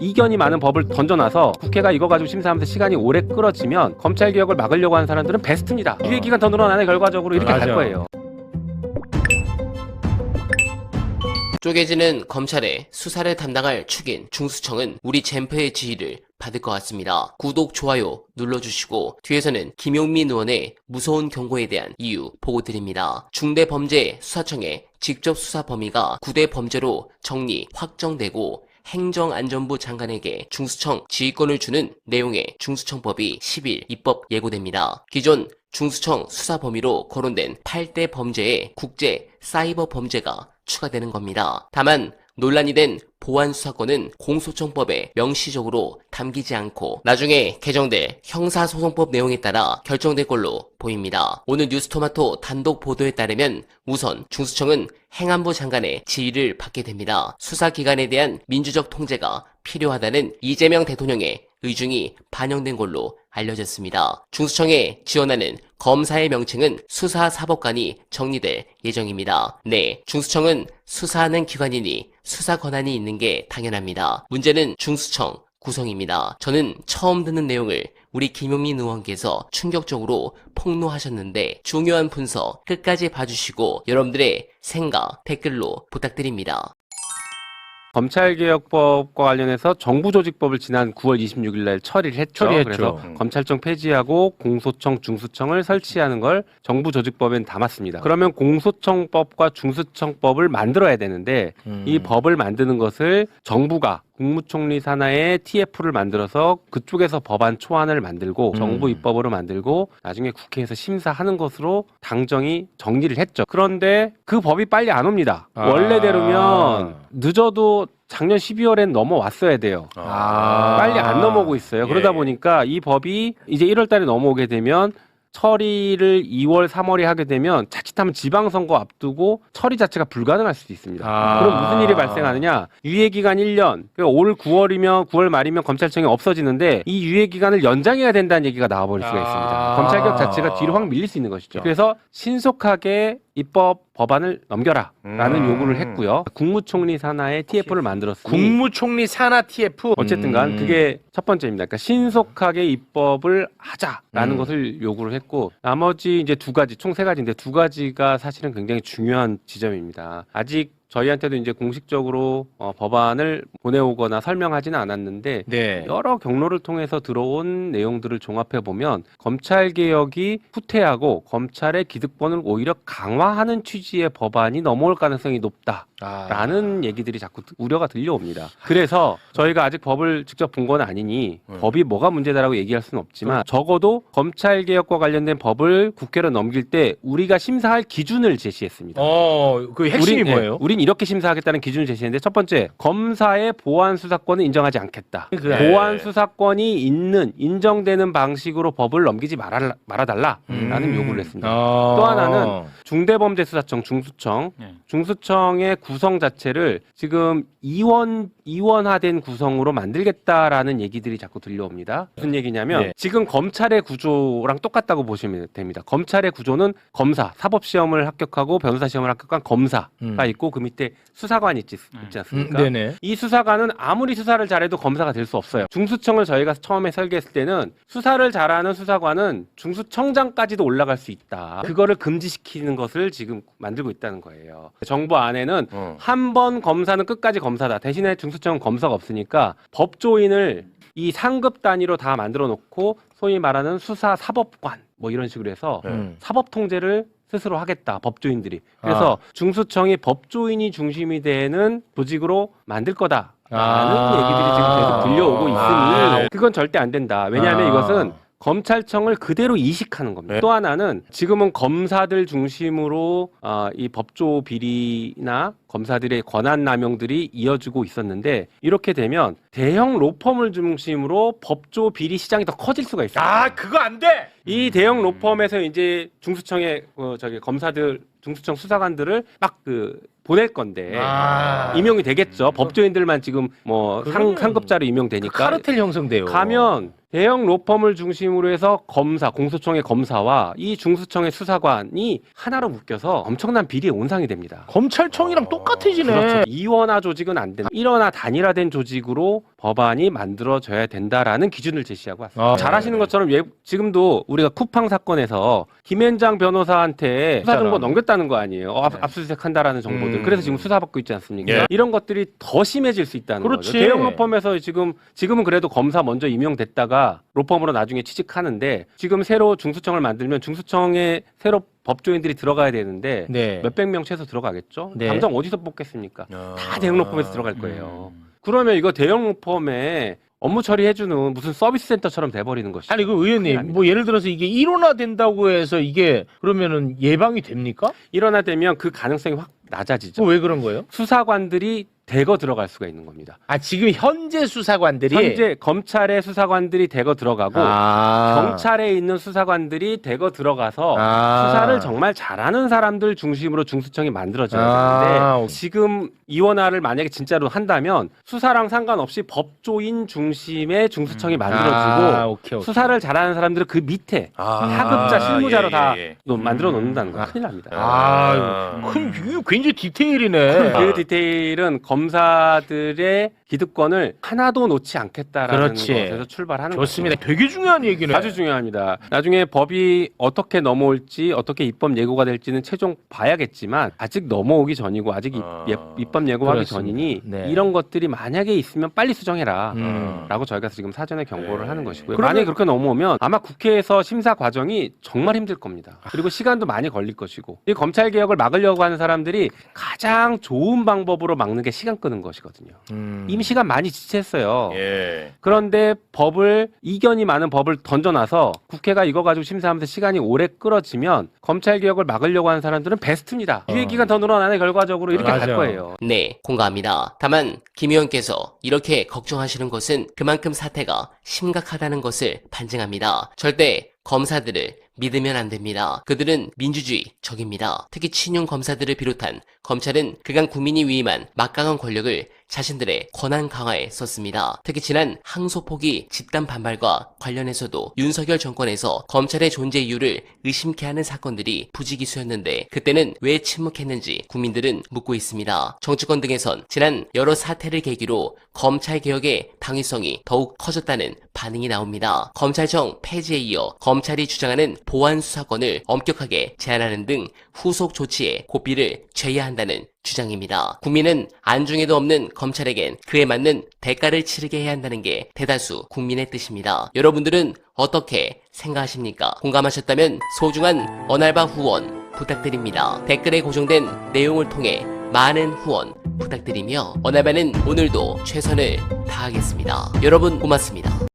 이견이 많은 법을 던져놔서 국회가 이거 가지고 심사하면서 시간이 오래 끌어지면 검찰개혁을 막으려고 하는 사람들은 베스트입니다. 유예기간 더 늘어나네 결과적으로 이렇게 갈 거예요. 쪼개지는 검찰의 수사를 담당할 축인 중수청은 우리 잼프의 지휘를 받을 것 같습니다. 구독, 좋아요 눌러주시고 뒤에서는 김용민 의원의 무서운 경고에 대한 이유 보고 드립니다. 중대범죄수사청의 직접 수사 범위가 9대 범죄로 정리, 확정되고 행정안전부 장관에게 중수청 지휘권을 주는 내용의 중수청법이 10일 입법 예고됩니다. 기존 중수청 수사 범위로 거론된 8대 범죄에 국제 사이버 범죄가 추가되는 겁니다. 다만 논란이 된 보안수사권은 공소청법에 명시적으로 담기지 않고 나중에 개정될 형사소송법 내용에 따라 결정될 걸로 보입니다. 오늘 뉴스토마토 단독 보도에 따르면 우선 중수청은 행안부 장관의 지휘를 받게 됩니다. 수사기관에 대한 민주적 통제가 필요하다는 이재명 대통령의 의중이 반영된 걸로 알려졌습니다. 중수청에 지원하는 검사의 명칭은 수사사법관이 정리될 예정입니다. 네, 중수청은 수사하는 기관이니 수사 권한이 있는 게 당연합니다. 문제는 중수청 구성입니다. 저는 처음 듣는 내용을 우리 김용민 의원께서 충격적으로 폭로하셨는데 중요한 분석 끝까지 봐주시고 여러분들의 생각 댓글로 부탁드립니다. 검찰개혁법과 관련해서 정부조직법을 지난 9월 26일 날 처리를 했죠. 그래서 검찰청 폐지하고 공소청, 중수청을 설치하는 걸 정부조직법엔 담았습니다. 그러면 공소청법과 중수청법을 만들어야 되는데 이 법을 만드는 것을 정부가 국무총리 산하에 TF를 만들어서 그쪽에서 법안 초안을 만들고 정부 입법으로 만들고 나중에 국회에서 심사하는 것으로 당정이 정리를 했죠. 그런데 그 법이 빨리 안 옵니다. 원래대로면 늦어도 작년 12월엔 넘어왔어야 돼요. 빨리 안 넘어오고 있어요. 그러다 보니까 이 법이 이제 1월 달에 넘어오게 되면 처리를 2월, 3월에 하게 되면 자칫하면 지방선거 앞두고 처리 자체가 불가능할 수도 있습니다. 그럼 무슨 일이 발생하느냐? 유예기간 1년, 그러니까 올 9월이면 9월 말이면 검찰청이 없어지는데 이 유예기간을 연장해야 된다는 얘기가 나와버릴 수가 있습니다. 검찰개혁 자체가 뒤로 확 밀릴 수 있는 것이죠. 그래서 신속하게 입법 법안을 넘겨라 라는 요구를 했고요. 국무총리 산하에 TF를 만들었으니 국무총리 산하 TF? 어쨌든 간 그게 첫 번째입니다. 그러니까 신속하게 입법을 하자라는 것을 요구를 했고 나머지 이제 두 가지, 총 세 가지인데 두 가지가 사실은 굉장히 중요한 지점입니다. 아직 저희한테도 이제 공식적으로 법안을 보내오거나 설명하지는 않았는데 여러 경로를 통해서 들어온 내용들을 종합해 보면 검찰개혁이 후퇴하고 검찰의 기득권을 오히려 강화하는 취지의 법안이 넘어올 가능성이 높다라는 얘기들이 자꾸 우려가 들려옵니다. 그래서 저희가 아직 법을 직접 본 건 아니니 법이 뭐가 문제다라고 얘기할 수는 없지만 적어도 검찰개혁과 관련된 법을 국회로 넘길 때 우리가 심사할 기준을 제시했습니다. 그 핵심이 뭐예요? 우린 이렇게 심사하겠다는 기준을 제시했는데 첫 번째, 검사의 보안 수사권은 인정하지 않겠다. 보안 수사권이 있는 인정되는 방식으로 법을 넘기지 말아달라라는 요구를 했습니다. 또 하나는 중대범죄수사청, 중수청의 구성 자체를 지금 이원화된 구성으로 만들겠다라는 얘기들이 자꾸 들려옵니다. 무슨 얘기냐면 지금 검찰의 구조랑 똑같다고 보시면 됩니다. 검찰의 구조는 검사, 사법시험을 합격하고 변호사 시험을 합격한 검사가 있고 그 밑에 수사관이 있지 않습니까? 이 수사관은 아무리 수사를 잘해도 검사가 될 수 없어요. 중수청을 저희가 처음에 설계했을 때는 수사를 잘하는 수사관은 중수청장까지도 올라갈 수 있다. 그거를 금지시키는 것을 지금 만들고 있다는 거예요. 정부 안에는 한 번 검사는 끝까지 검사다. 대신에 중수청은 검사가 없으니까 법조인을 이 상급 단위로 다 만들어 놓고 소위 말하는 수사 사법관 뭐 이런 식으로 해서 사법 통제를 스스로 하겠다. 법조인들이. 그래서 중수청이 법조인이 중심이 되는 조직으로 만들 거다라는 얘기들이 지금 계속 들려오고 있으니 그건 절대 안 된다. 왜냐하면 이것은 검찰청을 그대로 이식하는 겁니다. 또 하나는 지금은 검사들 중심으로 이 법조 비리나 검사들의 권한 남용들이 이어지고 있었는데 이렇게 되면 대형 로펌을 중심으로 법조 비리 시장이 더 커질 수가 있어요. 그거 안 돼! 이 대형 로펌에서 이제 중수청의 검사들, 중수청 수사관들을 막 보낼 건데 임용이 되겠죠. 법조인들만 지금 뭐 상급자로 임용되니까 카르텔 형성돼요. 가면 대형 로펌을 중심으로 해서 검사, 공소청의 검사와 이 중수청의 수사관이 하나로 묶여서 엄청난 비리의 온상이 됩니다. 검찰청이랑 똑같아지네. 그렇죠. 이원화 조직은 안 된다. 일원화 단일화된 조직으로 법안이 만들어져야 된다라는 기준을 제시하고 왔습니다. 아, 잘 아시는 것처럼 지금도 우리가 쿠팡 사건에서 김앤장 변호사한테 수사 정보 넘겼다는 거 아니에요. 압수수색한다라는 정보들. 그래서 지금 수사받고 있지 않습니까? 예. 이런 것들이 더 심해질 수 있다는 그렇지. 거죠. 대형 로펌에서 지금은 그래도 검사 먼저 임용됐다가 로펌으로 나중에 취직하는데 지금 새로 중수청을 만들면 중수청에 새로 법조인들이 들어가야 되는데 네. 몇백 명 최소 들어가겠죠. 네. 당장 어디서 뽑겠습니까? 다 대형 로펌에서 들어갈 거예요. 그러면 이거 대형 로펌에 업무 처리해주는 무슨 서비스 센터처럼 돼버리는 것이죠. 아니 그 큰일 의원님 납니다. 뭐 예를 들어서 이게 일원화된다고 해서 이게 그러면은 예방이 됩니까? 일어나되면 그 가능성이 확 낮아지죠. 왜 그런 거예요? 수사관들이 대거 들어갈 수가 있는 겁니다. 아 지금 현재 수사관들이 현재 검찰의 수사관들이 대거 들어가고 경찰에 있는 수사관들이 대거 들어가서 수사를 정말 잘하는 사람들 중심으로 중수청이 만들어져야 되는데 지금 이원화를 만약에 진짜로 한다면 수사랑 상관없이 법조인 중심의 중수청이 만들어지고 오케이. 수사를 잘하는 사람들은 그 밑에 하급자 실무자로 다 예. 만들어 놓는다는 거 큰일 납니다. 그럼 이거 굉장히 디테일이네. 그 디테일은 검사들의 기득권을 하나도 놓지 않겠다라는 그렇지. 것에서 출발하는 좋습니다. 거죠. 되게 중요한 얘기네. 아주 중요합니다. 나중에 법이 어떻게 넘어올지 어떻게 입법 예고가 될지는 최종 봐야겠지만 아직 넘어오기 전이고 아직 입법 예고하기 그렇습니다. 전이니 네. 이런 것들이 만약에 있으면 빨리 수정해라 라고 저희가 지금 사전에 경고를 하는 것이고요. 만약에 그렇게 넘어오면 아마 국회에서 심사 과정이 정말 힘들 겁니다. 그리고 시간도 많이 걸릴 것이고 이 검찰개혁을 막으려고 하는 사람들이 가장 좋은 방법으로 막는 게 시간 끄는 것이거든요. 이미 시간 많이 지체했어요. 예. 그런데 이견이 많은 법을 던져놔서 국회가 이거 가지고 심사하면서 시간이 오래 끌어지면 검찰개혁을 막으려고 하는 사람들은 베스트입니다. 유예기간 더 늘어나네 결과적으로 이렇게 갈 맞아. 거예요. 네, 공감합니다. 다만 김 의원께서 이렇게 걱정하시는 것은 그만큼 사태가 심각하다는 것을 반증합니다. 절대 검사들을 믿으면 안 됩니다. 그들은 민주주의 적입니다. 특히 친윤 검사들을 비롯한 검찰은 그간 국민이 위임한 막강한 권력을 자신들의 권한 강화에 썼습니다. 특히 지난 항소포기 집단 반발과 관련해서도 윤석열 정권에서 검찰의 존재 이유를 의심케 하는 사건들이 부지기수였는데 그때는 왜 침묵했는지 국민들은 묻고 있습니다. 정치권 등에선 지난 여러 사태를 계기로 검찰개혁의 당위성이 더욱 커졌다는 반응이 나옵니다. 검찰청 폐지에 이어 검찰이 주장하는 보안 수사권을 엄격하게 제한하는 등 후속 조치에 고삐를 죄야 한다는 주장입니다. 국민은 안중에도 없는 검찰에겐 그에 맞는 대가를 치르게 해야 한다는 게 대다수 국민의 뜻입니다. 여러분들은 어떻게 생각하십니까? 공감하셨다면 소중한 언알바 후원 부탁드립니다. 댓글에 고정된 내용을 통해 많은 후원 부탁드리며 언알바는 오늘도 최선을 다하겠습니다. 여러분 고맙습니다.